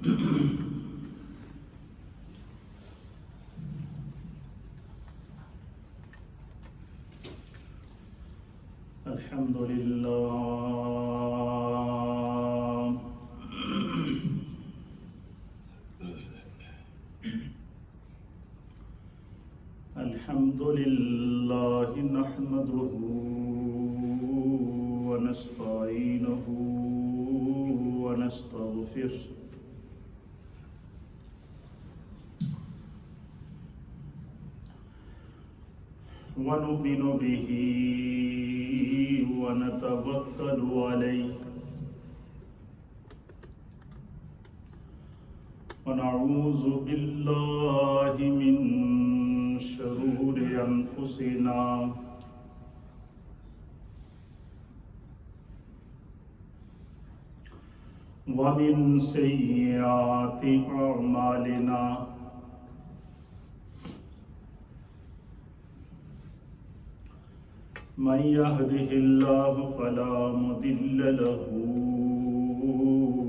الحمد لله الحمد لله نحمده ونستعينه ونستغفره ونؤمن به ونتوكل عليه ونعوذ بالله من شرور أنفسنا ومن سيئات أعمالنا من يهده الله فلا مضل له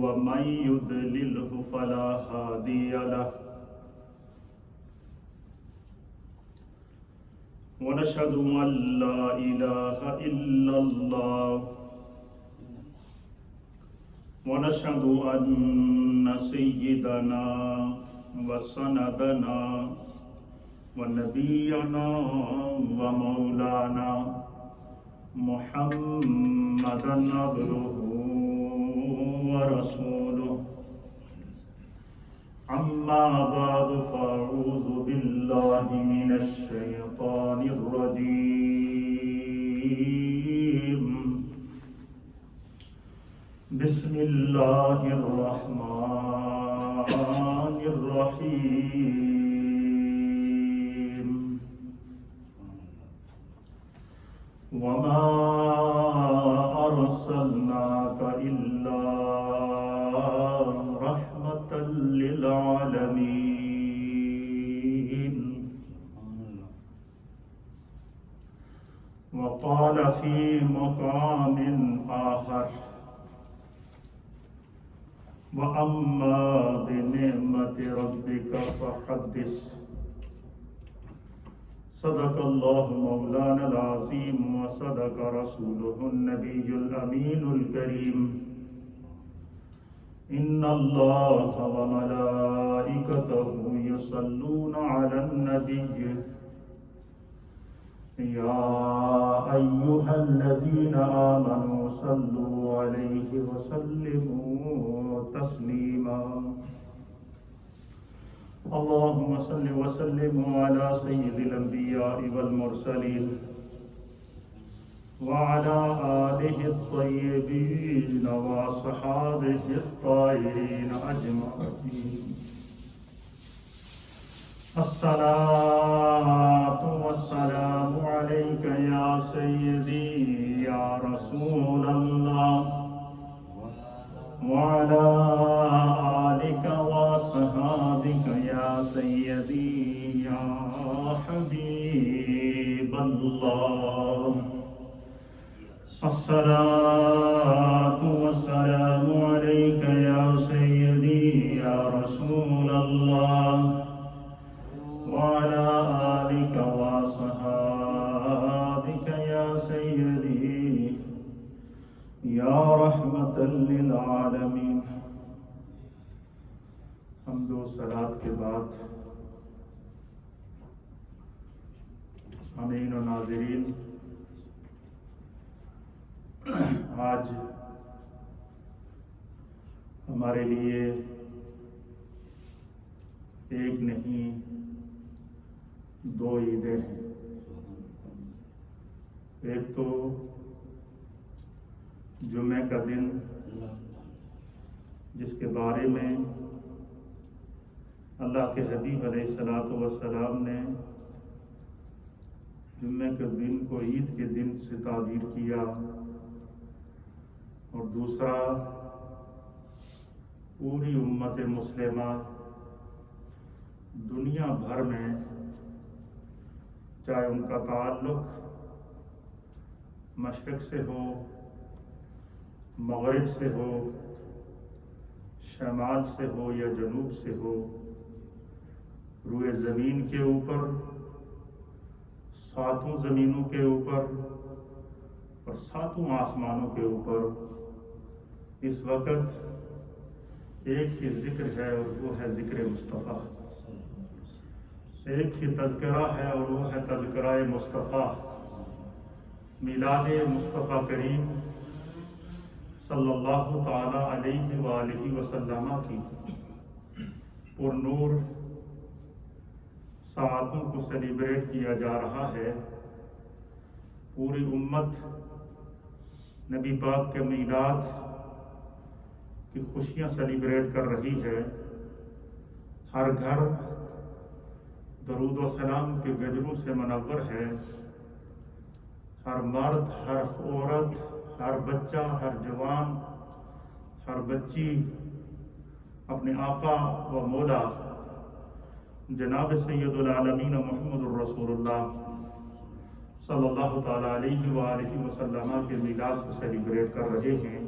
ومن يضلله فلا هادي له ونشهد أن لا إله إلا الله ونشهد أن سيدنا وسندنا ونبينا ومولانا محمدا عبده ورسوله أما بعد فأعوذ بالله من الشيطان الرجيم بسم الله الرحمن الرحيم وما أرسلناك إلا رحمة للعالمين وقال في مقام آخر وأما بنعمة ربك فحدث صدق الله مولانا العظيم وصدق رسوله النبي الأمين الكريم إن الله وملائكته يصلون على النبي يا أيها الذين آمنوا صلوا عليه وسلموا تسليما اللهم صل وسلم على سيد الأنبياء والمرسلين وعلى آله الطيبين وأصحابه الطاهرين أجمعين الصلاة والسلام عليك يا سيدي يا رسول الله وعلى آلك وصحابك يا سيدي يا حبيب الله الصلاة والسلام عليك يا سيدي يا رسول الله وعلى آلك وصحابك يا سيدي یا رحمت للعالمین۔ حمد و صلات کے بعد سامعین و ناظرین، آج ہمارے لیے ایک نہیں دو عیدیں ہیں۔ ایک تو جمعہ کا دن جس کے بارے میں اللہ کے حبیب علیہ الصلوۃ والسلام نے جمعہ کے دن کو عید کے دن سے تعبیر کیا، اور دوسرا پوری امت مسلمہ دنیا بھر میں، چاہے ان کا تعلق مشرق سے ہو، مغرب سے ہو، شمال سے ہو یا جنوب سے ہو، روئے زمین کے اوپر، ساتوں زمینوں کے اوپر اور ساتوں آسمانوں کے اوپر اس وقت ایک ہی ذکر ہے اور وہ ہے ذکر مصطفیٰ۔ ایک ہی تذکرہ ہے اور وہ ہے تذکرہ مصطفیٰ، میلاد مصطفیٰ کریم صلی اللہ تعالی علیہ وآلہ وسلم کی پر نور ساعتوں کو سیلیبریٹ کیا جا رہا ہے۔ پوری امت نبی پاک کے میلاد کی خوشیاں سیلیبریٹ کر رہی ہے۔ ہر گھر درود و سلام کے گجروں سے منور ہے۔ ہر مرد، ہر عورت، ہر بچہ، ہر جوان، ہر بچی اپنے آقا و مولا جناب سید العالمین محمد الرسول اللہ صلی اللہ تعالی علیہ وآلہ وسلم کے میلاد کو سیلیبریٹ کر رہے ہیں۔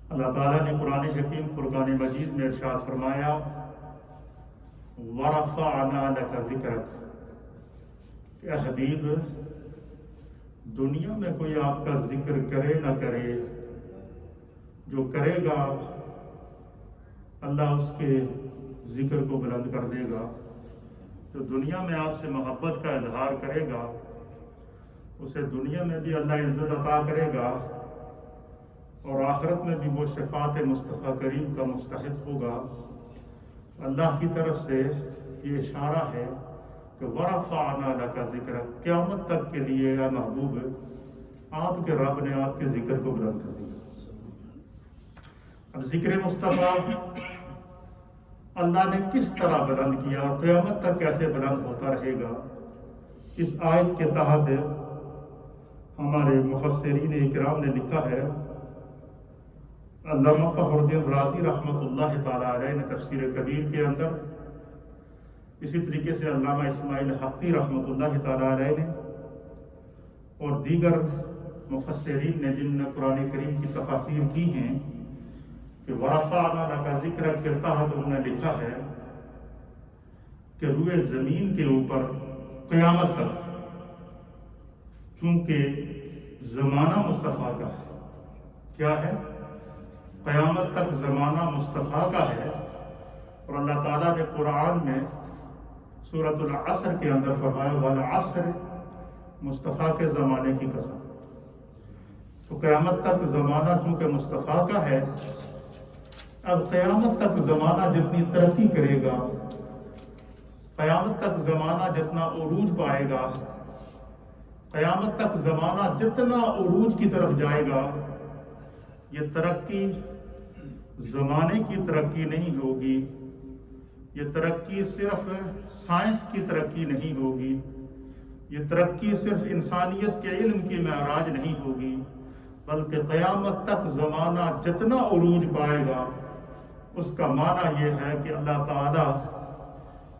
اللہ تعالیٰ نے قرآن حکیم فرقان مجید میں ارشاد فرمایا وَرَفَعْنَا لَكَ ذِكْرَكَ کہ اے حبیب، دنیا میں کوئی آپ کا ذکر کرے نہ کرے، جو کرے گا اللہ اس کے ذکر کو بلند کر دے گا۔ جو دنیا میں آپ سے محبت کا اظہار کرے گا اسے دنیا میں بھی اللہ عزت عطا کرے گا اور آخرت میں بھی وہ شفاعت مصطفیٰ کریم کا مستحق ہوگا۔ اللہ کی طرف سے یہ اشارہ ہے کہ وَرَفَعْنَا لَكَ ذِكْرَكَ، قیامت تک کے لیے اے محبوب آپ کے رب نے آپ کے ذکر کو بلند کر دیا۔ اب ذکر مصطفیٰ اللہ نے کس طرح بلند کیا اور قیامت تک کیسے بلند ہوتا رہے گا، اس آیت کے تحت ہمارے مفسرین اکرام نے لکھا ہے۔ علامہ فخر الدین رازی رحمۃ اللہ تعالی علیہ نے تفسیر کبیر کے اندر، اسی طریقے سے علامہ اسماعیل حقی رحمۃ اللہ تعالی علیہ نے اور دیگر مفسرین نے جن نے قرآن کریم کی تفاسیر کی ہیں کہ وَرَفَعْنَا لَكَ ذِكْرَكَ کے تحت انہوں نے لکھا ہے کہ روئے زمین کے اوپر قیامت تک، چونکہ زمانہ مصطفیٰ کا ہے، کیا ہے؟ قیامت تک زمانہ مصطفیٰ کا ہے۔ اور اللہ تعالیٰ نے قرآن میں سورۃ العصر کے اندر فرمایا وَالْعَصْرِ، مصطفیٰ کے زمانے کی قسم۔ تو قیامت تک زمانہ چونکہ مصطفیٰ کا ہے، اب قیامت تک زمانہ جتنی ترقی کرے گا، قیامت تک زمانہ جتنا عروج پائے گا، قیامت تک زمانہ جتنا عروج کی طرف جائے گا، یہ ترقی زمانے کی ترقی نہیں ہوگی، یہ ترقی صرف سائنس کی ترقی نہیں ہوگی، یہ ترقی صرف انسانیت کے علم کی معراج نہیں ہوگی، بلکہ قیامت تک زمانہ جتنا عروج پائے گا اس کا معنی یہ ہے کہ اللہ تعالیٰ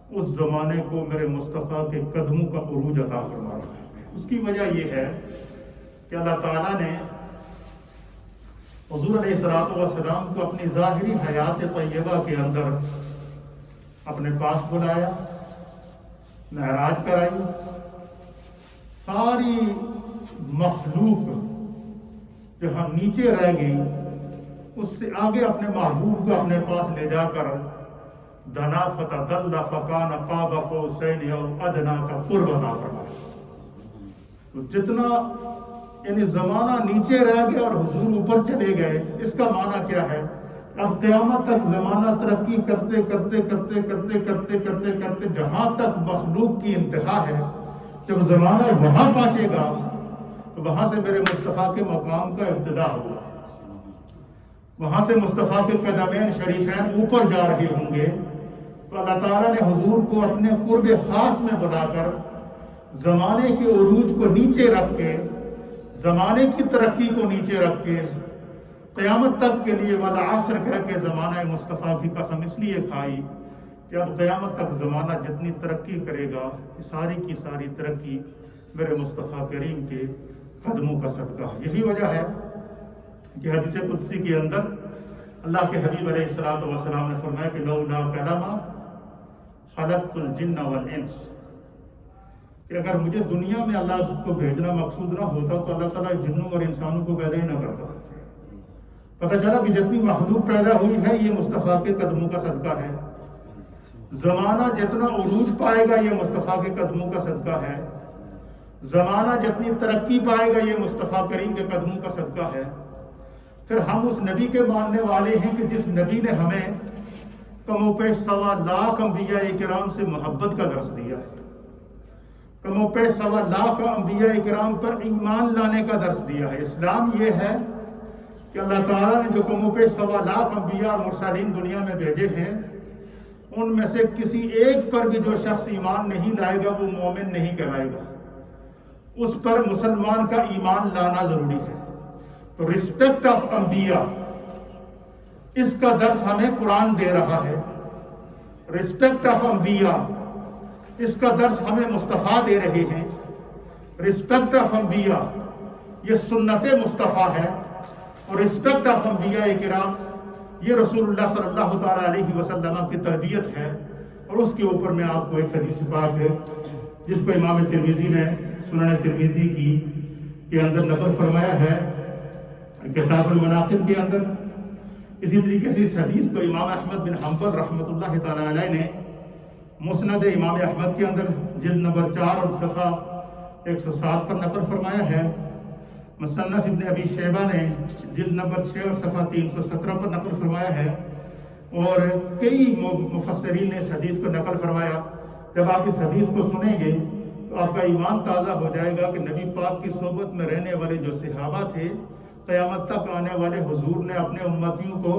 اس زمانے کو میرے مصطفیٰ کے قدموں کا عروج عطا فرما رہا ہے۔ اس کی وجہ یہ ہے کہ اللہ تعالیٰ نے حضور علیہ السلام کو اپنی ظاہری حیات طیبہ کے اندر اپنے پاس بلایا، معراج کرائی، ساری مخلوق جہاں نیچے رہ گئی اس سے آگے اپنے محبوب کو اپنے پاس لے جا کر دنا فتدل فکان قاب قوسین او ادنا کا قرب عطا فرمایا۔ تو جتنا یعنی زمانہ نیچے رہ گیا اور حضور اوپر چلے گئے، اس کا معنی کیا ہے؟ اب قیامت تک زمانہ ترقی کرتے کرتے کرتے کرتے کرتے کرتے کرتے جہاں تک مخلوق کی انتہا ہے، جب زمانہ وہاں پہنچے گا تو وہاں سے میرے مصطفیٰ کے مقام کا ابتدا ہوگا، وہاں سے مصطفیٰ کے قدمین شریفین اوپر جا رہے ہوں گے۔ تو اللہ تعالیٰ نے حضور کو اپنے قرب خاص میں بلا کر زمانے کے عروج کو نیچے رکھ کے، زمانے کی ترقی کو نیچے رکھ کے قیامت تک کے لیے والعصر کہہ کے زمانہ مصطفیٰ کی قسم اس لیے کھائی کہ اب قیامت تک زمانہ جتنی ترقی کرے گا، ساری کی ساری ترقی میرے مصطفیٰ کریم کے قدموں کا صدقہ ہے۔ یہی وجہ ہے کہ حدیث قدسی کے اندر اللہ کے حبیب علیہ الصلوۃ والسلام نے فرمایا کہ لولا کلمہ خلقت الجن والانس، کہ اگر مجھے دنیا میں اللہ کو بھیجنا مقصود نہ ہوتا تو اللہ تعالیٰ جنوں اور انسانوں کو پیدا ہی نہ کرتا۔ پتہ چلا کہ جتنی مخلوق پیدا ہوئی ہے یہ مصطفیٰ کے قدموں کا صدقہ ہے، زمانہ جتنا عروج پائے گا یہ مصطفیٰ کے قدموں کا صدقہ ہے، زمانہ جتنی ترقی پائے گا یہ مصطفیٰ کریم کے قدموں کا صدقہ ہے۔ پھر ہم اس نبی کے ماننے والے ہیں کہ جس نبی نے ہمیں کم و بیش 1.25 لاکھ انبیاء کرام سے محبت کا درس دیا ہے، کم و بیش 1.25 لاکھ انبیاء کرام پر ایمان لانے کا درس دیا ہے۔ اسلام یہ ہے کہ اللہ تعالیٰ نے جو کم و بیش 1.25 لاکھ انبیاء اور مرسلین دنیا میں بھیجے ہیں، ان میں سے کسی ایک پر بھی جو شخص ایمان نہیں لائے گا وہ مومن نہیں کہلائے گا، اس پر مسلمان کا ایمان لانا ضروری ہے۔ تو رسپیکٹ آف انبیاء، اس کا درس ہمیں قرآن دے رہا ہے۔ رسپیکٹ آف انبیاء، اس کا درس ہمیں مصطفیٰ دے رہے ہیں۔ رسپیکٹ آف انبیاء، یہ سنت مصطفیٰ ہے، اور رسپیکٹ آف انبیاء کرام یہ رسول اللہ صلی اللہ تعالیٰ علیہ وسلم کی تربیت ہے۔ اور اس کے اوپر میں آپ کو ایک حدیث پاک ہے جس کو امام ترمذی نے سنن ترمذی کی کے اندر نقل فرمایا ہے کتاب المناقب کے اندر۔ اسی طریقے سے اس حدیث کو امام احمد بن حنبل رحمۃ اللہ تعالیٰ علیہ نے مسند امام احمد کے اندر جلد نمبر 4 اور صفحہ 107 پر نقل فرمایا ہے۔ مصنف ابن ابی شیبہ نے جلد نمبر 6 اور صفحہ 317 پر نقل فرمایا ہے، اور کئی مفسرین نے اس حدیث کو نقل فرمایا۔ جب آپ اس حدیث کو سنیں گے تو آپ کا ایمان تازہ ہو جائے گا کہ نبی پاک کی صحبت میں رہنے والے جو صحابہ تھے، قیامت تک آنے والے حضور نے اپنے امتیوں کو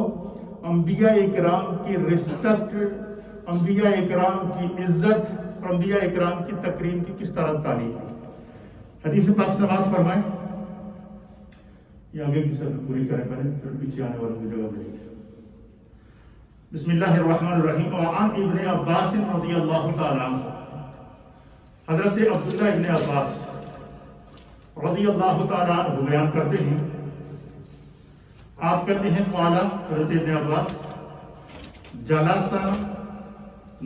انبیاء اکرام کی رسپیکٹ، انبیاء اکرام کی عزت اور انبیاء اکرام کی تکریم کی کس طرح تعلیم دی۔ حدیث پاک سماعت فرمائیں، یہ آگے کی سب پوری کریں پہلے، پھر پیچھے آنے والوں کی جگہ ملے گی۔ بسم اللہ الرحمن الرحیم۔ وعن ابن عباس رضی اللہ تعالیٰ عنہ، حضرت عبداللہ ابن عباس رضی اللہ تعالیٰ عنہ بیان کرتے ہیں، آپ کہتے ہیں قال حضرت ابن عباس جلس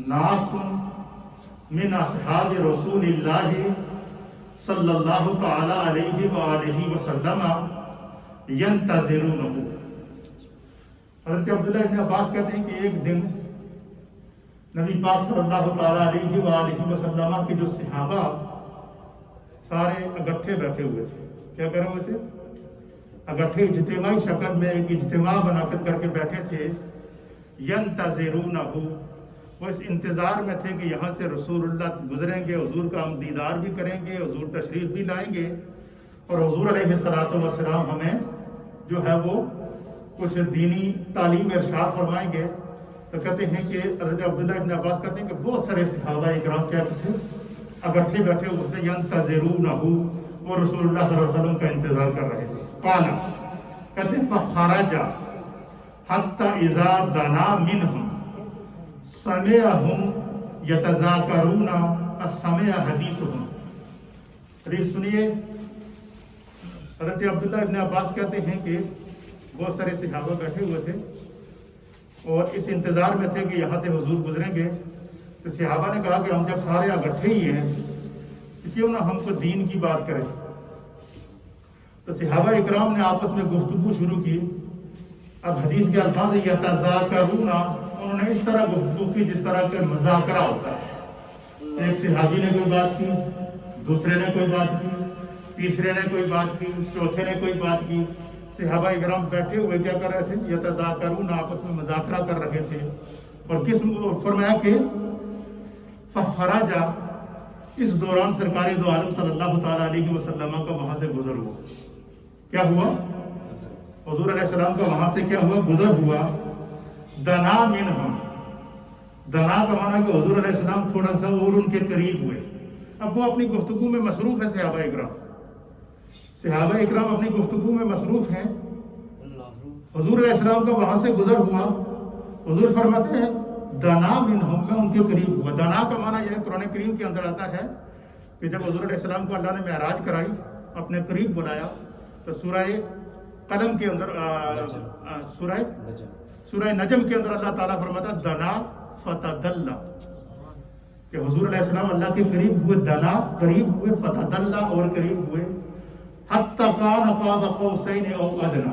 ناس من اصحاب رسول اللہ صلی اللہ تعالیٰ علیہ وآلہ وسلم ینتظرونہ۔ حضرت عبداللہ ابن عباس کہتے ہیں کہ ایک دن نبی پاک صلی اللہ تعالیٰ علیہ وآلہ وسلم کے جو صحابہ سارے اکٹھے بیٹھے ہوئے تھے، کیا کر رہے تھے؟ اکٹھے اجتماعی شکل میں ایک اجتماع منعقد کر کے بیٹھے تھے۔ ینتظرونہ، وہ اس انتظار میں تھے کہ یہاں سے رسول اللہ گزریں گے، حضور کا ہم دیدار بھی کریں گے، حضور تشریف بھی لائیں گے، اور حضور علیہ الصلوۃ والسلام ہمیں جو ہے وہ کچھ دینی تعلیم ارشاد فرمائیں گے۔ تو کہتے ہیں کہ حضرت عبداللہ ابن عباس کہتے ہیں کہ بہت سارے صحابہ اکرام کیا تھے، اکٹھے بیٹھے ہوئے تھے، ینتظرونہ، وہ رسول اللہ صلی اللہ علیہ وسلم کا انتظار کر رہے تھے۔ قال، کہتے ہیں فخرج حتی اذا دنا منہم سمعہم یتذاکرون السمع حدیثہم۔ حدیث سنیے، حضرت عبداللہ ابن عباس کہتے ہیں کہ بہت سارے صحابہ بیٹھے ہوئے تھے اور اس انتظار میں تھے کہ یہاں سے حضور گزریں گے۔ تو صحابہ نے کہا کہ ہم جب سارے اکٹھے ہی ہیں کیوں نہ ہم کو دین کی بات کریں۔ تو صحابہ اکرام نے آپس میں گفتگو شروع کی۔ اب حدیث کے الفاظ یتذاکرون، انہوں نے اس طرح گفتگو کی جس طرح کہ مذاکرہ ہوتا ہے۔ ایک صحابی نے کوئی بات کی، دوسرے نے کوئی بات کی، تیسرے نے کوئی بات کی، چوتھے نے کوئی بات کی۔ صحابہ اکرام بیٹھے ہوئے کیا کر رہے تھے؟ یتذاکرون، آپس میں مذاکرہ کر رہے تھے۔ اور کس فرمایا کہ فخرج، اس دوران سرکار دو عالم صلی اللہ تعالیٰ علیہ وسلم کا وہاں سے گزر ہوا۔ کیا ہوا؟ حضور علیہ السلام کا وہاں سے کیا ہوا؟ گزر ہوا۔ دنا منہم، دنا کا معنی کہ حضور علیہ السلام تھوڑا سا اور ان کے قریب ہوئے۔ اب وہ اپنی گفتگو میں مصروف ہے، صحابہ اکرام اپنی گفتگو میں مصروف ہیں۔ حضور علیہ السلام کا وہاں سے گزر ہوا۔ حضور فرماتے ہیں دنا منہم، میں ان کے قریب ہوا۔ دنا کا معنی یہ قرآن کریم کے اندر آتا ہے کہ جب حضور علیہ السلام کو اللہ نے معراج کرائی، اپنے قریب بلایا، تو سورہ قلم کے اندر سورہ نجم کے اندر اللہ تعالیٰ فرماتا دنا فتدلا کہ حضور علیہ السلام اللہ کے قریب ہوئے، دنا قریب ہوئے، فتدلا اور قریب ہوئے، حتی کان قاب قوسین او ادنا،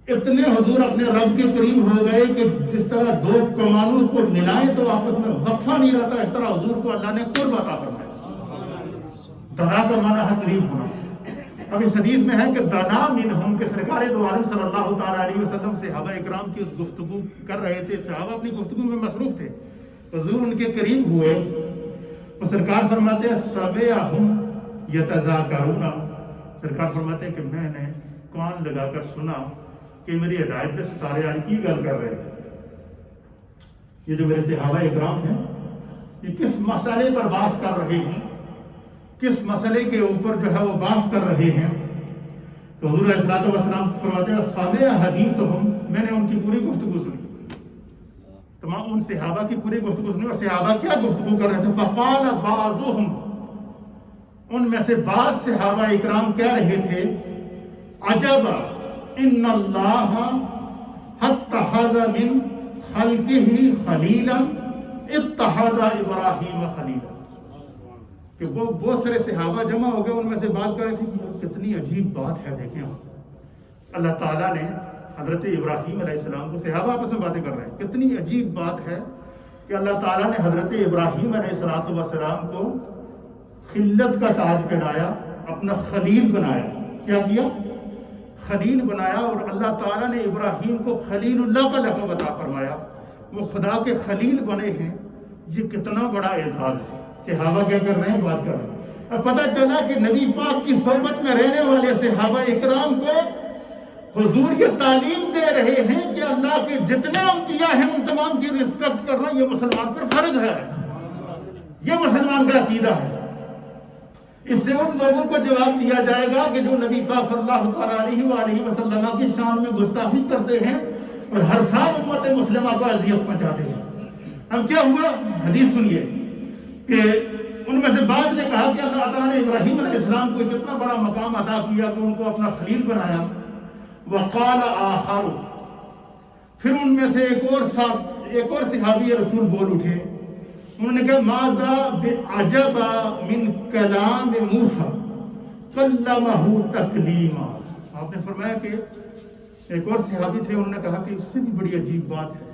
اتنے حضور اپنے رب کے قریب ہو گئے کہ جس طرح دو کمانوں کو ملائیں تو آپس میں وقفہ نہیں رہتا، اس طرح حضور کو اللہ نے قرب عطا فرمایا۔ دنا کا معنی ہے قریب ہونا۔ اب اس حدیث میں ہے کہ دنا منہم کہ سرکار دو عالم صلی اللہ تعالیٰ علیہ وسلم صحابہ اکرام کی اس گفتگو کر رہے تھے، صحابہ اپنی گفتگو میں مصروف تھے، حضور ان کے قریب ہوئے تو سرکار فرماتے ہیں سمعہم یتذاکرون، سرکار فرماتے ہیں کہ میں نے کان لگا کر سنا کہ میری ہدایت پہ ستارے آج کی گل کر رہے ہیں۔ یہ جو میرے صحابہ اکرام ہیں یہ کس مسئلے پر بحث کر رہے ہیں، کس مسئلے کے اوپر جو ہے وہ بحث کر رہے ہیں؟ تو حضور علیہ السلام فرماتے ہیں سمع حدیثہم، میں نے ان کی پوری گفتگو سنی، تمام ان صحابہ کی پوری گفتگو سنی، اور صحابہ کیا گفتگو کر رہے تھے؟ فقال بعضهم، ان میں سے بعض صحابہ اکرام کہہ رہے تھے عجب ان اللہ اتخذ من خلقہ خلیلا اتخذ ابراہیم خلیلا، کہ وہ بہت سارے صحابہ جمع ہو گئے، ان میں سے بات کر رہے تھے کہ کتنی عجیب بات ہے، دیکھیں اللہ تعالیٰ نے حضرت ابراہیم علیہ السلام کو، صحابہ آپس میں باتیں کر رہے ہیں، کتنی عجیب بات ہے کہ اللہ تعالیٰ نے حضرت ابراہیم علیہ السلام کو خلت کا تاج پہنایا، اپنا خلیل بنایا۔ کیا کیا؟ خلیل بنایا، اور اللہ تعالیٰ نے ابراہیم کو خلیل اللہ کا لقب عطا فرمایا، وہ خدا کے خلیل بنے ہیں، یہ کتنا بڑا اعزاز ہے۔ صحابہ کیا کر رہے ہیں؟ بات کر رہے ہیں۔ اب پتہ چلا کہ نبی پاک کی صحبت میں رہنے والے صحابہ اکرام کو حضور یہ تعلیم دے رہے ہیں کہ اللہ کے جتنے انبیاء ہیں ان تمام کی رسپیکٹ کرنا یہ مسلمان پر فرض ہے، یہ مسلمان کا عقیدہ ہے۔ اس سے ان لوگوں کو جواب دیا جائے گا کہ جو نبی پاک صلی اللہ تعالیٰ علیہ وآلہ وسلم کی شان میں گستاخی کرتے ہیں اور ہر سال امت مسلمہ کو اذیت پہنچاتے ہیں۔ اب کیا ہوا؟ حدیث سنیے کہ ان میں سے بعض نے کہا کہ اللہ تعالیٰ نے ابراہیم علیہ السلام کو کتنا بڑا مقام عطا کیا کہ ان کو اپنا خلیل بنایا۔ وقال آخر، پھر ان میں سے ایک اور صحابی رسول بول اٹھے، انہوں نے کہا ماذا بعجب من کلام موسیٰ کلمہ تکلیما، آپ نے فرمایا کہ ایک اور صحابی تھے، انہوں نے کہا کہ اس سے بھی بڑی عجیب بات ہے۔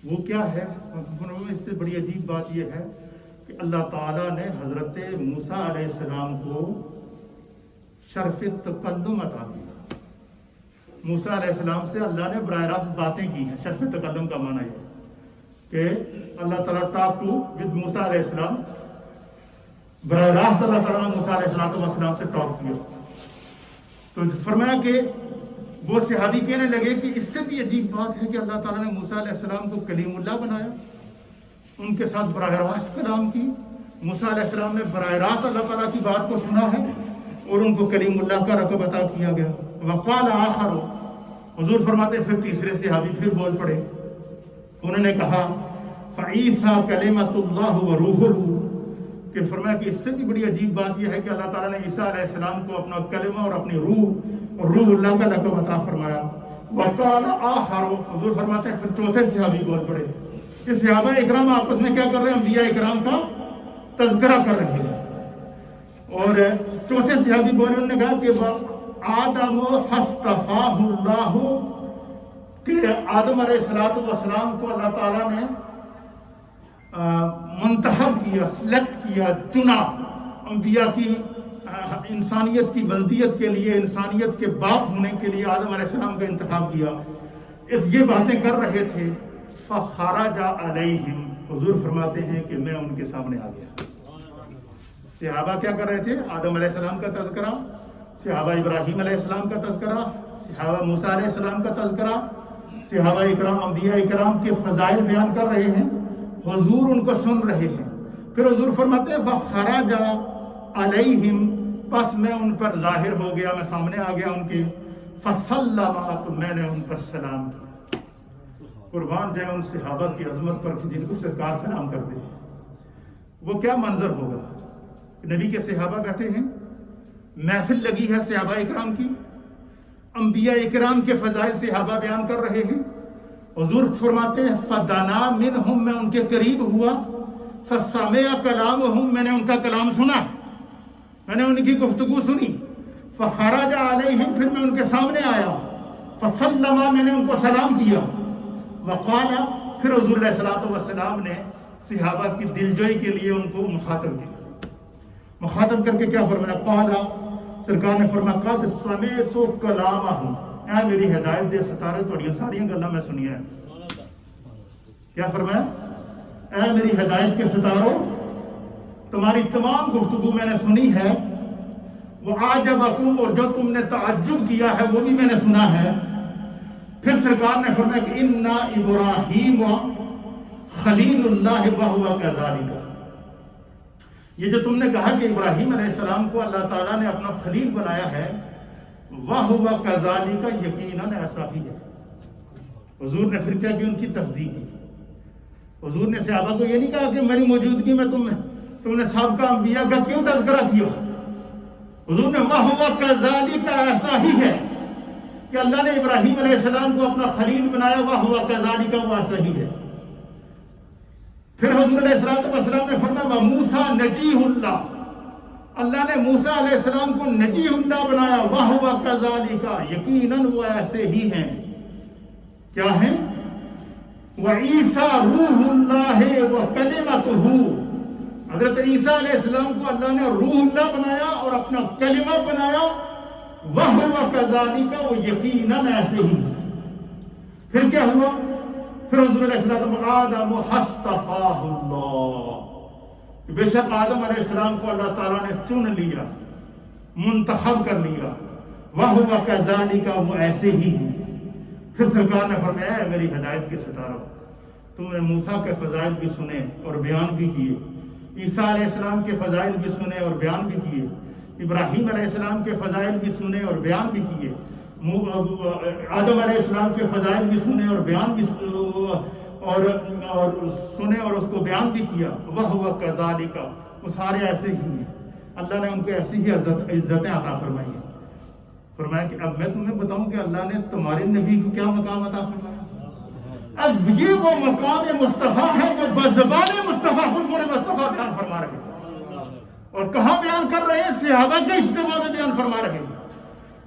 وہ کیا ہے؟ اس سے بڑی عجیب بات یہ ہے کہ اللہ تعالیٰ نے حضرت موسیٰ علیہ السلام کو شرف تکلم عطا کیا۔ موسیٰ علیہ السلام سے اللہ نے براہ راست باتیں کی ہیں۔ شرف تکلم کا معنی ہے کہ اللہ تعالیٰ ٹاک ٹو ود موسیٰ علیہ السلام، براہ راست اللہ تعالیٰ نے موسیٰ علیہ السلام سے ٹاک کیا۔ تو فرمایا کہ وہ صحابی کہنے لگے کہ اس سے بھی عجیب بات ہے کہ اللہ تعالیٰ نے موسیٰ علیہ السلام کو کلیم اللہ بنایا، ان کے ساتھ براہ راست کلام کی۔ موسیٰ علیہ السلام نے براہ راست اللہ تعالیٰ کی بات کو سنا ہے اور ان کو کلیم اللہ کا رقب عطا کیا گیا۔ وقال آخر، حضور فرماتے پھر تیسرے صحابی پھر بول پڑے، انہوں نے کہا فعیسیٰ کلمۃ اللہ وروحہ، کہ فرمایا کہ اس سے بھی بڑی عجیب بات یہ ہے کہ اللہ تعالیٰ نے عیسیٰ علیہ السلام کو اپنا کلمہ اور اپنی روح اللہ کا لقب عطا فرمایا۔ وقال آخر، حضور فرماتے ہیں پھر چوتھے صحابی بول پڑے۔ یہ صحابہ اکرام آپس میں کیا کر رہے ہیں؟ انبیاء اکرام کا تذکرہ کر رہے ہیں۔ اور چوتھے صحابی بولے، انہوں نے کہا کہ آدم اصطفاہ اللہ، کہ آدم علیہ السلام کو اللہ تعالیٰ نے منتخب کیا، سلیکٹ کیا، چنا، انبیاء کی انسانیت کی بلدیت کے لیے، انسانیت کے باپ ہونے کے لیے آدم علیہ السلام کا انتخاب کیا۔ یہ باتیں کر رہے تھے، فخرج علیہم، حضور فرماتے ہیں کہ میں ان کے سامنے آ گیا۔ صحابہ کیا کر رہے تھے؟ آدم علیہ السلام کا تذکرہ، صحابہ ابراہیم علیہ السلام کا تذکرہ، صحابہ موسیٰ علیہ السلام کا تذکرہ، صحابہ اکرام انبیاء اکرام کے فضائل بیان کر رہے ہیں، حضور ان کو سن رہے ہیں۔ پھر حضور فرماتے ہیں فخرج علیہم، پس میں ان پر ظاہر ہو گیا، میں سامنے آ گیا ان کے، فسلم، تو میں نے ان پر سلام کیا۔ قربان جائے ان صحابہ کی عظمت پر جن کو سرکار سلام کرتے ہیں۔ وہ کیا منظر ہوگا؟ نبی کے صحابہ بیٹھے ہیں، محفل لگی ہے صحابہ اکرام کی، انبیاء اکرام کے فضائل صحابہ بیان کر رہے ہیں. حضور فرماتے ہیں فدنا منہم، میں ان کے قریب ہوا، فسمع کلامہم، میں نے ان کا کلام سنا، میں نے ان کی گفتگو سنی، فخرج علیہم، پھر میں ان کے سامنے آیا، فسلم، میں نے ان کو سلام کیا، وقال، پھر حضور علیہ الصلوۃ والسلام نے صحابہ کی دلجوئی کے لیے ان کو مخاطب کیا. مخاطب کر کے کیا فرمایا؟ قال، سرکار نے فرمایا قد سمعت کلامہم، اے میری ہدایت دے ستارے تھوڑی ساری گلاں میں سنیا ہے. کیا فرمایا؟ اے میری ہدایت کے ستاروں، تمہاری تمام گفتگو میں نے سنی ہے، وَأَعْجَبَكُمْ، اور جو تم نے تعجب کیا ہے وہ بھی میں نے سنا ہے. پھر سرکار نے فرمایا کہ اِنَّا إِبْرَاهِيمَ خَلِيلُ اللَّهِ وَهُوَ كَذَلِكَ. یہ جو تم نے کہا کہ ابراہیم علیہ السلام کو اللہ تعالیٰ نے اپنا خلیل بنایا ہے، وَهُوَ كَذَلِكَ، یقیناً ایسا ہی ہے. حضور نے پھر کیا کہ ان کی تصدیق کی. حضور نے صحابہ کو یہ نہیں کہا کہ میری موجودگی میں تم نے سابقہ انبیاء کا کیوں تذکرہ کیا. حضور نے وَهُوَ كَذَلِكَ، ایسا ہی ہے کہ اللہ نے ابراہیم علیہ السلام کو اپنا خلیل بنایا، وَهُوَ كَذَلِكَ، وہ ایسا ہی ہے. پھر حضور علیہ السلام نے فرمایا وَمُوسَىٰ نَجِيهُ اللَّهُ، اللہ نے موسیٰ علیہ السلام کو نجیح اللہ بنایا، وَهُوَ كَذَلِكَ، یقیناً وہ ایسے ہی ہیں. کیا ہیں؟ وَعِيسَىٰ رُوحُ اللَّهِ وَكَلِمَتُهُ، حضرت عیسیٰ علیہ السلام کو اللہ نے روح اللہ بنایا اور اپنا کلمہ بنایا، وَهُوَ كَذَلِكَ، وہ یقیناً ایسے ہی. پھر کیا ہوا؟ پھر حضور علیہ السلام آدم اصطفاہ اللہ، بے شک آدم علیہ السلام کو اللہ تعالیٰ نے چن لیا، منتخب کر لیا، وَهُوَ كَذَلِكَ، وہ ایسے ہی ہیں. پھر سرکار نے فرمایا اے میری ہدایت کے ستاروں، تم نے موسیٰ کے فضائل بھی سنے اور بیان بھی کیے، عیسیٰ علیہ السلام کے فضائل بھی سنے اور بیان بھی کیے، ابراہیم علیہ السلام کے فضائل بھی سنے اور بیان بھی کیے، آدم علیہ السلام کے فضائل بھی سنے اور بیان بھی سنے اور اس کو بیان بھی کیا، وَهُوَ كَذَلِكَ، وہ سارے ایسے ہی ہیں. اللہ نے ان کو ایسی ہی عزتیں عطا فرمائی ہیں. فرمایا کہ اب میں تمہیں بتاؤں کہ اللہ نے تمہارے نبی کو کیا مقام عطا فرمایا. اب یہ وہ مقام مصطفیٰ ہے جو بزبان مصطفیٰ خود مصطفیٰ بیان فرما رہے ہیں. اور کہاں بیان کر رہے ہیں؟ صحابہ کے اجتماع میں بیان فرما رہے ہیں.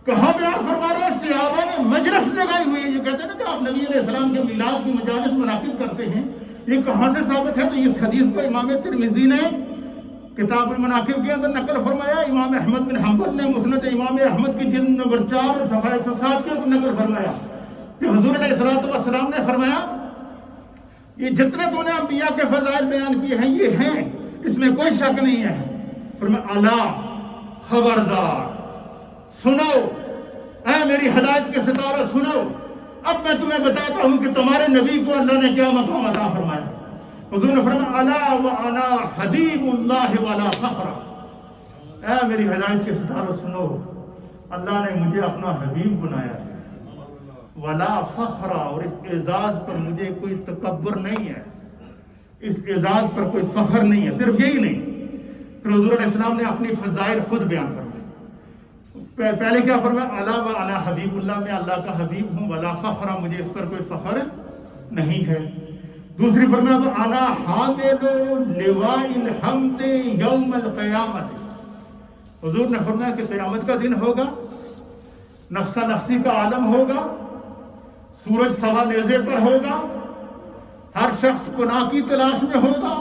کہاں بیان فرما رہے ہیں؟ صحابہ نے مجلس لگائی ہوئی ہے. یہ کہتے ہیں نا کہ آپ نبی علیہ السلام کے میلاد کی مجالس منعقد کرتے ہیں، یہ کہاں سے ثابت ہے؟ تو اس حدیث کو امام ترمذی نے کتاب المناقب کے اندر نقل فرمایا، امام احمد بن حنبل نے مسند امام احمد کی جلد نمبر 4 صفحہ 107 کے اوپر نقل فرمایا کہ حضور علیہ السلام نے فرمایا یہ جتنے تو نے انبیاء کے فضائل بیان کیے ہیں یہ ہیں، اس میں کوئی شک نہیں ہے. فرمایا الا، خبردار، سنو اے میری ہدایت کے ستارہ، سنو، اب میں تمہیں بتاتا ہوں کہ تمہارے نبی کو اللہ نے کیا مقام عطا فرمایا. حضور نے فرمایا الا وانا حبیب اللہ ولا فخر، اے میری ہدایت کے ستارہ سنو، اللہ نے مجھے اپنا حبیب بنایا ہے، ولا فخر، اور اس اعزاز پر مجھے کوئی تکبر نہیں ہے، اس اعزاز پر کوئی فخر نہیں ہے. صرف یہی نہیں، پھر حضور علیہ السلام نے اپنی فضائل خود بیان فرمائی. پہلے کیا فرمایا؟ الا وانا حبیب اللہ، میں اللہ کا حبیب ہوں، ولا فخر، مجھے اس پر کوئی فخر نہیں ہے. دوسری فرمایا انا حامل لواء الحمد یوم القیامت، حضور نے فرمایا کہ قیامت کا دن ہوگا، نفسا نفسی کا عالم ہوگا، سورج سوا نیزے پر ہوگا، ہر شخص پناہ کی تلاش میں ہوگا،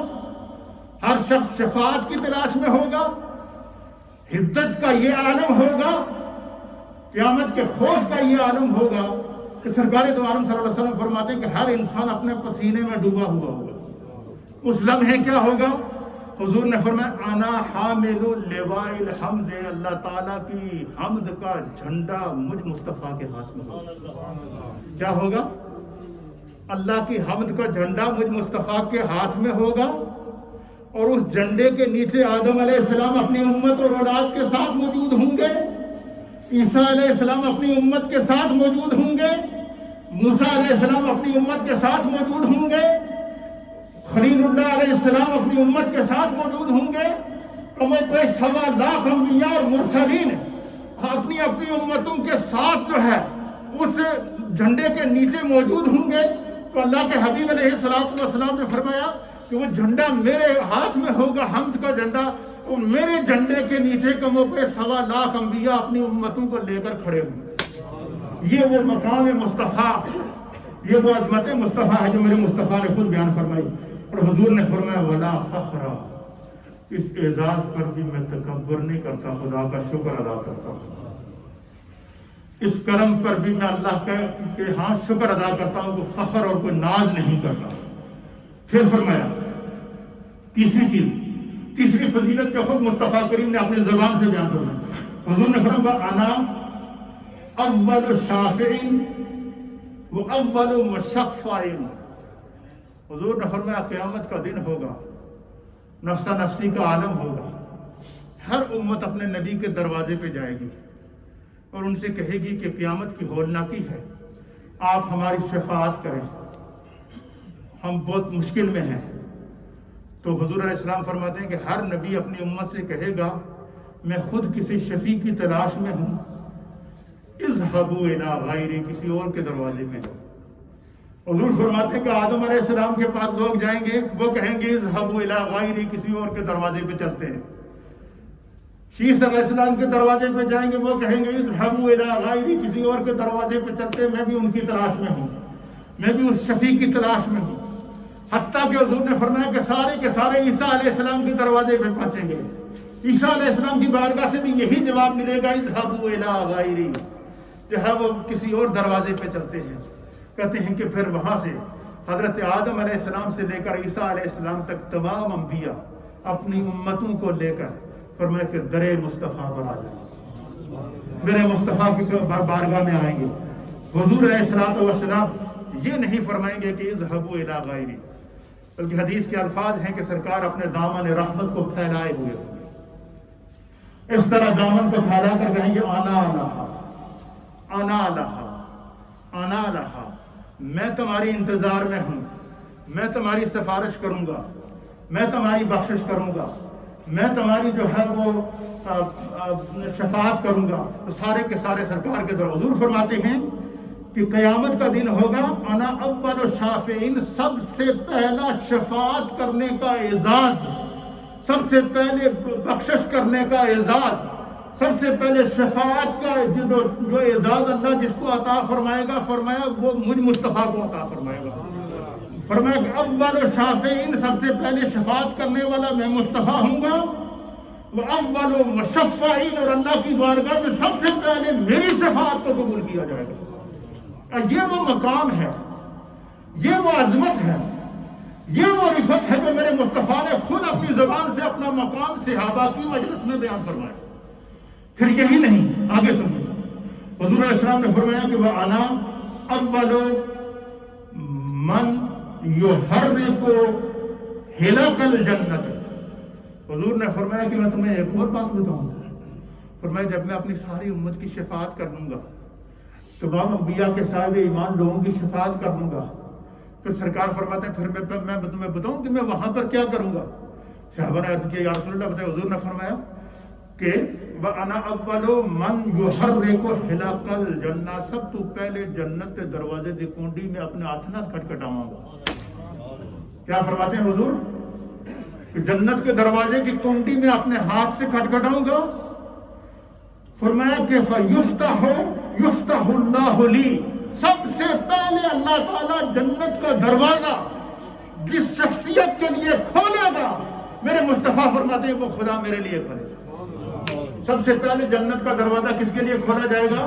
ہر شخص شفاعت کی تلاش میں ہوگا، حدت کا یہ عالم ہوگا، قیامت کے خوف کا یہ عالم ہوگا کہ سرکار دو عالم صلی اللہ علیہ وسلم فرماتے ہیں کہ ہر انسان اپنے پسینے میں ڈوبا ہوا ہوگا. اس لمحے کیا ہوگا؟ حضور نے فرمایا انا حامل لواء الحمد، اللہ تعالیٰ کی حمد کا جھنڈا مجھ مصطفیٰ کے ہاتھ میں ہوگا. کیا ہوگا؟ اللہ کی حمد کا جھنڈا مجھ مصطفیٰ کے ہاتھ میں ہوگا، اور اس جھنڈے کے نیچے آدم علیہ السلام اپنی امت اور اولاد کے ساتھ موجود ہوں گے، عیسیٰ علیہ السلام اپنی امت کے ساتھ موجود ہوں گے، موسیٰ علیہ السلام اپنی امت کے ساتھ موجود ہوں گے، خلیل اللہ علیہ السلام اپنی امت کے ساتھ موجود ہوں گے، کم و بیش 1.25 لاکھ انبیاء اور مرسلین اپنی اپنی امتوں کے ساتھ جو ہے اس جھنڈے کے نیچے موجود ہوں گے، تو اللہ کے حبیب علیہ الصلوۃ والسلام نے فرمایا کہ وہ جھنڈا میرے ہاتھ میں ہوگا، حمد کا جھنڈا، اور میرے جھنڈے کے نیچے کموں پہ 1.25 لاکھ انبیاء اپنی امتوں کو لے کر کھڑے ہوں گے۔ یہ وہ مقام مصطفیٰ، یہ وہ عظمت مصطفیٰ ہے جو میرے مصطفیٰ نے خود بیان فرمائی۔ اور حضور نے فرمایا ولا فخر، اس اعزاز پر بھی میں تکبر نہیں کرتا، خدا کا شکر ادا کرتا ہوں، اس کرم پر بھی میں اللہ کے ہاں شکر ادا کرتا ہوں، کوئی فخر اور کوئی ناز نہیں کرتا۔ پھر فرمایا تیسری چیز، تیسری فضیلت جو خود مصطفیٰ کریم نے اپنی زبان سے بیان فرمایا، حضور نے فرمایا انا اول شافع و اول مشفع۔ حضور نے فرمایا قیامت کا دن ہوگا، نفسا نفسی کا عالم ہوگا، ہر امت اپنے نبی کے دروازے پہ جائے گی اور ان سے کہے گی کہ قیامت کی ہولناکی ہے، آپ ہماری شفاعت کریں، ہم بہت مشکل میں ہیں۔ تو حضور علیہ السلام فرماتے ہیں کہ ہر نبی اپنی امت سے کہے گا میں خود کسی شفیع کی تلاش میں ہوں، اذهبوا الی غیری، کسی اور کے دروازے میں جاؤ۔ حضور فرماتے ہیں کہ آدم علیہ السلام کے پاس لوگ جائیں گے، وہ کہیں گے اذهبوا الی غیری، کسی اور کے دروازے پہ چلتے ہیں۔ شیس علیہ السلام کے دروازے پہ جائیں گے، وہ کہیں گے اذهبوا الی غیری، کسی اور کے دروازے پہ چلتے ہیں، میں بھی ان کی تلاش میں ہوں، میں بھی اس شفیع کی تلاش میں ہوں۔ حتیٰ کہ حضور نے فرمایا کہ سارے کے سارے عیسیٰ علیہ السلام کے دروازے پہ پہنچیں گے، عیسیٰ علیہ السلام کی بارگاہ سے بھی یہی جواب ملے گا اذهبوا الی غیری، جو ہے وہ کسی اور دروازے پہ چلتے ہیں۔ کہتے ہیں کہ پھر وہاں سے حضرت آدم علیہ السلام سے لے کر عیسیٰ علیہ السلام تک تمام انبیاء اپنی امتوں کو لے کر فرمایا کہ در مصطفیٰ پر آ جائیں، در مصطفیٰ کی بارگاہ میں آئیں گے۔ حضور علیہ السلام یہ نہیں فرمائیں گے کہ اذهبوا الی غیری، بلکہ حدیث کے الفاظ ہیں کہ سرکار اپنے دامن رحمت کو پھیلائے ہوئے ہوں، اس طرح دامن کو پھیلا کر کہیں گے انا لہا انا لہا انا لہا، میں تمہاری انتظار میں ہوں، میں تمہاری سفارش کروں گا، میں تمہاری بخشش کروں گا، میں تمہاری جو ہے وہ شفاعت کروں گا۔ تو سارے کے سارے سرکار کے در حضور فرماتے ہیں کہ قیامت کا دن ہوگا انا اول الشافعین، سب سے پہلا شفاعت کرنے کا اعزاز، سب سے پہلے بخشش کرنے کا اعزاز، سب سے پہلے شفاعت کا جو اعزاز اللہ جس کو عطا فرمائے گا، فرمایا وہ مجھ مصطفیٰ کو عطا فرمائے گا۔ فرمایا کہ اول الشافعین، سب سے پہلے شفاعت کرنے والا میں مصطفیٰ ہوں گا، واول مشفعین، اور اللہ کی بارگاہ میں سب سے پہلے میری شفاعت کو قبول کیا جائے گا۔ یہ وہ مقام ہے، یہ وہ عظمت ہے، یہ وہ رفعت ہے جو میرے مصطفیٰ نے خود اپنی زبان سے اپنا مقام صحابہ کی مجلس میں بیان فرمایا۔ پھر یہی نہیں، آگے سنیں، حضور علیہ السلام نے فرمایا کہ وَأَنَا أَوَّلُ مَنْ يُحَرِّقُ حِلَقَ الْجَنَّةِ۔ حضور نے فرمایا کہ میں تمہیں ایک اور بات بتاؤں، فرمایا جب میں اپنی ساری امت کی شفاعت کر لوں گا، تمام انبیاء کے صاحب ایمان لوگوں کی شفاعت کر لوں گا، تو سرکار فرماتے ہیں پھر میں تمہیں بتاؤں کہ میں وہاں پر کیا کروں گا۔ صحابہ نے عرض کیا یا رسول اللہ بتائے۔ حضور نے فرمایا کہ وَأَنَا أَوَّلُ مَنْ يُحَرِّقُ حِلَقَ الْجَنَّةِ، سب تو پہلے جنت کے دروازے دی کنڈی میں اپنے ہاتھ نہ کھٹکھٹاؤں گا۔ کیا فرماتے ہیں حضور کہ جنت کے دروازے کی کنڈی میں اپنے ہاتھ سے کھٹکھٹاؤں گا۔ فرمایا کہ فَيُفْتَحُ اللَّهُ لِي، سب سے پہلے اللہ تعالیٰ جنت کا دروازہ جس شخصیت کے لیے کھولے گا، میرے مصطفیٰ فرماتے ہیں وہ خدا میرے لیے کھولے گا۔ سب سے پہلے جنت کا دروازہ کس کے لیے کھولا جائے گا؟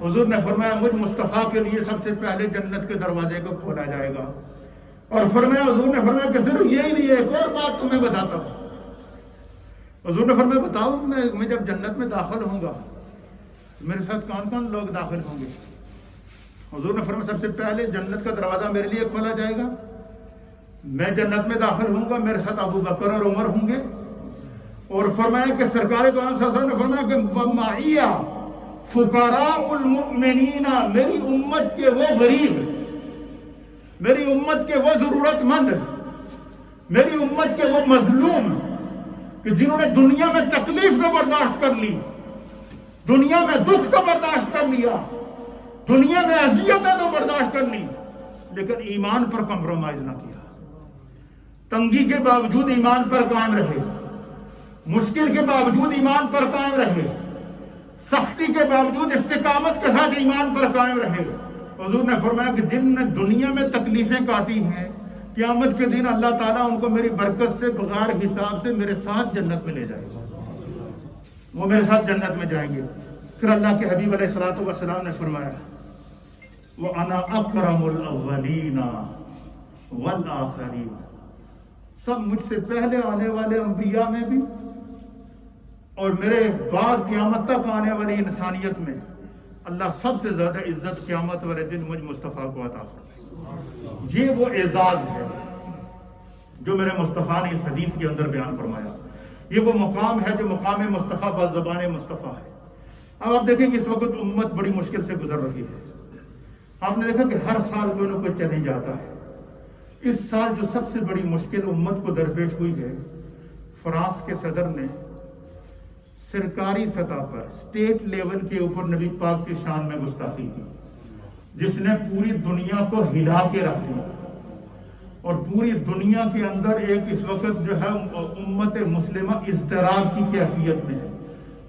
حضور نے فرمایا مجھ مصطفیٰ کے لیے سب سے پہلے جنت کے دروازے کو کھولا جائے گا۔ اور فرمایا حضور نے فرمایا کہ صرف یہی نہیں، ایک اور بات تمہیں بتاتا ہوں۔ حضور نے فرمایا بتاؤ، میں جب جنت میں داخل ہوں گا میرے ساتھ کون کون لوگ داخل ہوں گے؟ حضور نے فرمایا سب سے پہلے جنت کا دروازہ میرے لیے کھولا جائے گا، میں جنت میں داخل ہوں گا، میرے ساتھ ابو بکر اور عمر ہوں گے۔ اور فرمایا کہ سرکار دو عالم صلی اللہ علیہ وسلم نے فرمایا کہ وَمَعِيَ فُقَرَاءُ الْمُؤْمِنِينَ، میری امت کے وہ غریب، میری امت کے وہ ضرورت مند، میری امت کے وہ مظلوم کہ جنہوں نے دنیا میں تکلیف میں برداشت کر لی، دنیا میں دکھ تو برداشت کر لیا، دنیا میں اذیتیں تو برداشت کر لی، لیکن ایمان پر کمپرومائز نہ کیا، تنگی کے باوجود ایمان پر قائم رہے، مشکل کے باوجود ایمان پر قائم رہے، سختی کے باوجود استقامت کے ساتھ ایمان پر قائم رہے۔ حضور نے فرمایا کہ جن نے دنیا میں تکلیفیں کاٹی ہیں، قیامت کے دن اللہ تعالیٰ ان کو میری برکت سے بغیر حساب سے میرے ساتھ جنت میں لے جائے گا، وہ میرے ساتھ جنت میں جائیں گے۔ پھر اللہ کے حبیب علیہ الصلوۃ والسلام نے فرمایا وَأَنَا أَكْرَمُ الْأَوَّلِينَ وَالْآخِرِينَ، سب مجھ سے پہلے آنے والے انبیاء میں بھی اور میرے بعد قیامت تک آنے والی انسانیت میں اللہ سب سے زیادہ عزت قیامت والے دن مجھ مصطفیٰ کو عطا فرمائے۔ یہ وہ اعزاز ہے جو میرے مصطفیٰ نے اس حدیث کے اندر بیان فرمایا، یہ وہ مقام ہے جو مقام مصطفیٰ بزبان مصطفیٰ ہے۔ اب آپ دیکھیں کہ اس وقت امت بڑی مشکل سے گزر رہی ہے، آپ نے دیکھا کہ ہر سال کوئی نہ کوئی چلی جاتا ہے۔ اس سال جو سب سے بڑی مشکل امت کو درپیش ہوئی ہے، فرانس کے صدر نے سرکاری سطح پر اسٹیٹ لیول کے اوپر نبی پاک کی شان میں گستاخی کی، جس نے پوری دنیا کو ہلا کے رکھ دیا، اور پوری دنیا کے اندر ایک اس وقت جو ہے امت مسلمہ اضطراب کی کیفیت میں ہے۔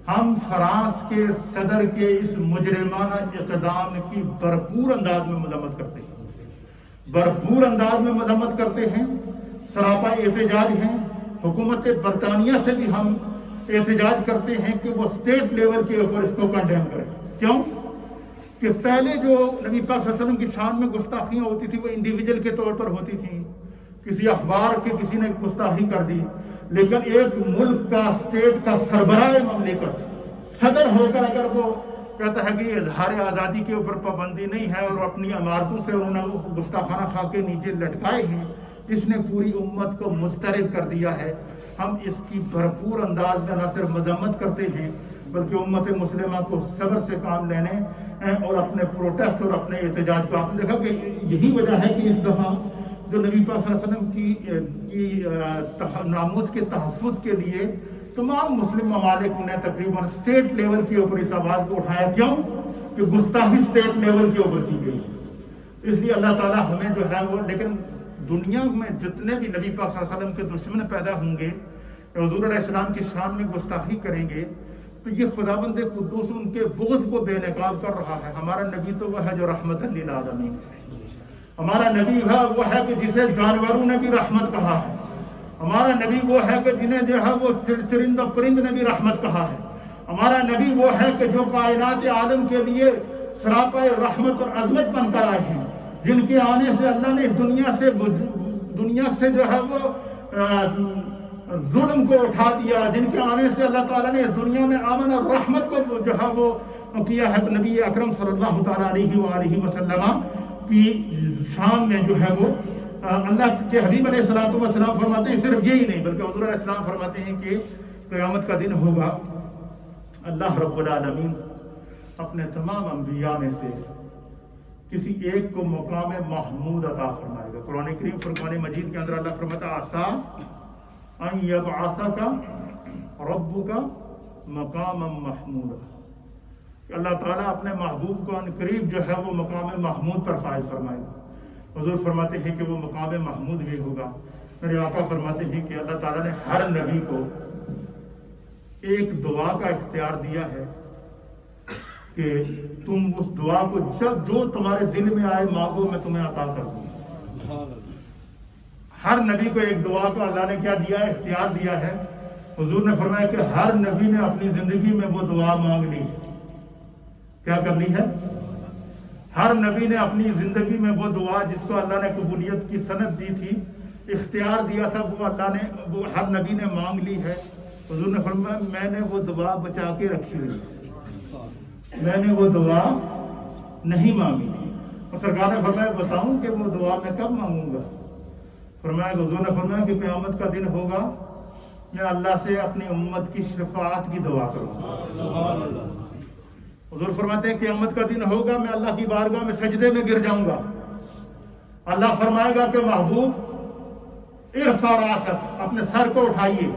ہم فرانس کے صدر کے اس مجرمانہ اقدام کی بھرپور انداز میں مذمت کرتے ہیں، بھرپور انداز میں مذمت کرتے ہیں، سراپا احتجاج ہیں۔ حکومت برطانیہ سے بھی ہم احتجاج کرتے ہیں کہ وہ اسٹیٹ لیول کے اوپر اس کو کنڈیم کریں۔ کیوں کہ پہلے جو نبی پاک صلی اللہ علیہ وسلم کی شان میں گستاخیاں ہوتی تھی وہ انڈیویجول کے طور پر ہوتی تھیں، کسی اخبار کے کسی نے گستاخی کر دی، لیکن ایک ملک کا اسٹیٹ کا سربراہ مملکت صدر ہو کر اگر وہ کہتا ہے کہ اظہار آزادی کے اوپر پابندی نہیں ہے اور اپنی عمارتوں سے انہوں نے گستاخانہ خا کے نیچے لٹکائے ہیں، اس نے پوری امت کو مضطرب کر دیا ہے۔ ہم اس کی بھرپور انداز میں نہ صرف مذمت کرتے ہیں بلکہ امت مسلمہ کو صبر سے کام لینے اور اپنے پروٹیسٹ اور اپنے احتجاج کو، آپ نے دیکھا کہ یہی وجہ ہے کہ اس دفعہ جو نبی پاک صلی اللہ علیہ وسلم کی ناموس کے تحفظ کے لیے تمام مسلم ممالک نے تقریباً اسٹیٹ لیول کے اوپر اس آواز کو اٹھایا۔ کیوں کہ گستاخی اسٹیٹ لیول کے اوپر کی گئی، اس لیے اللہ تعالیٰ ہمیں جو ہے وہ، لیکن دنیا میں جتنے بھی نبی پاک صلی اللہ علیہ وسلم کے دشمن پیدا ہوں گے، حضور علیہ السلام کی شان میں گستاخی کریں گے، تو یہ خداوند قدوس ان کے بغض کو بے نقاب کر رہا ہے۔ ہمارا نبی تو وہ ہے جو رحمت للعالمین ہے، ہمارا نبی ہے وہ ہے کہ جسے جانوروں نے بھی رحمت کہا ہے، ہمارا نبی وہ ہے کہ جنہیں جو ہے وہ چرند و پرند نے بھی رحمت کہا ہے، ہمارا نبی وہ ہے کہ جو کائنات عالم کے لیے سراپا رحمت اور عظمت بن کر آئے ہیں، جن کے آنے سے اللہ نے اس دنیا سے جو ہے وہ ظلم کو اٹھا دیا، جن کے آنے سے اللہ تعالیٰ نے اس دنیا میں امن اور رحمت کو جو ہے وہ کیا ہے۔ نبی اکرم صلی اللہ تعالیٰ علیہ وآلہ وسلم کی شان میں جو ہے وہ اللہ کے حبیب علیہ الصلوۃ والسلام فرماتے ہیں، صرف یہی نہیں بلکہ حضور علیہ السلام فرماتے ہیں کہ قیامت کا دن ہوگا، اللہ رب العالمین اپنے تمام انبیاء میں سے کسی ایک کو مقام محمود عطا فرمائے گا۔ قرآن کریم فرقان مجید کے اندر اللہ فرماتا ہے عسیٰ ان یبعثک ربک مقاما محمودا، کہ اللہ تعالیٰ اپنے محبوب کو ان قریب جو ہے وہ مقام محمود پر فائز فرمائے گا۔ حضور فرماتے ہیں کہ وہ مقام محمود بھی ہوگا۔ میرے آقا فرماتے ہیں کہ اللہ تعالیٰ نے ہر نبی کو ایک دعا کا اختیار دیا ہے کہ تم اس دعا کو جب جو تمہارے دل میں آئے مانگو، میں تمہیں عطا کر دوں۔ ہر نبی کو ایک دعا کا اللہ نے کیا دیا ہے؟ اختیار دیا ہے۔ حضور نے فرمایا کہ ہر نبی نے اپنی زندگی میں وہ دعا مانگ لی، کیا کر لی ہے؟ ہر نبی نے اپنی زندگی میں وہ دعا جس کو اللہ نے قبولیت کی سند دی تھی، اختیار دیا تھا، وہ اللہ نے وہ ہر نبی نے مانگ لی ہے۔ حضور نے فرمایا میں نے وہ دعا بچا کے رکھی ہوئی ہے، میں نے وہ دعا نہیں مانگی۔ اور سرکار نے فرمایا بتاؤں کہ وہ دعا میں کب مانگوں گا؟ فرمایا حضور نے فرمایا کہ قیامت کا دن ہوگا، میں اللہ سے اپنی امت کی شفاعت کی دعا کروں گا۔ حضور فرماتے ہیں قیامت کا دن ہوگا، میں اللہ کی بارگاہ میں سجدے میں گر جاؤں گا، اللہ فرمائے گا کہ محبوب ارفع راسک، اپنے سر کو اٹھائیے،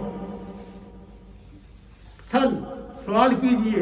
سوال کیجئے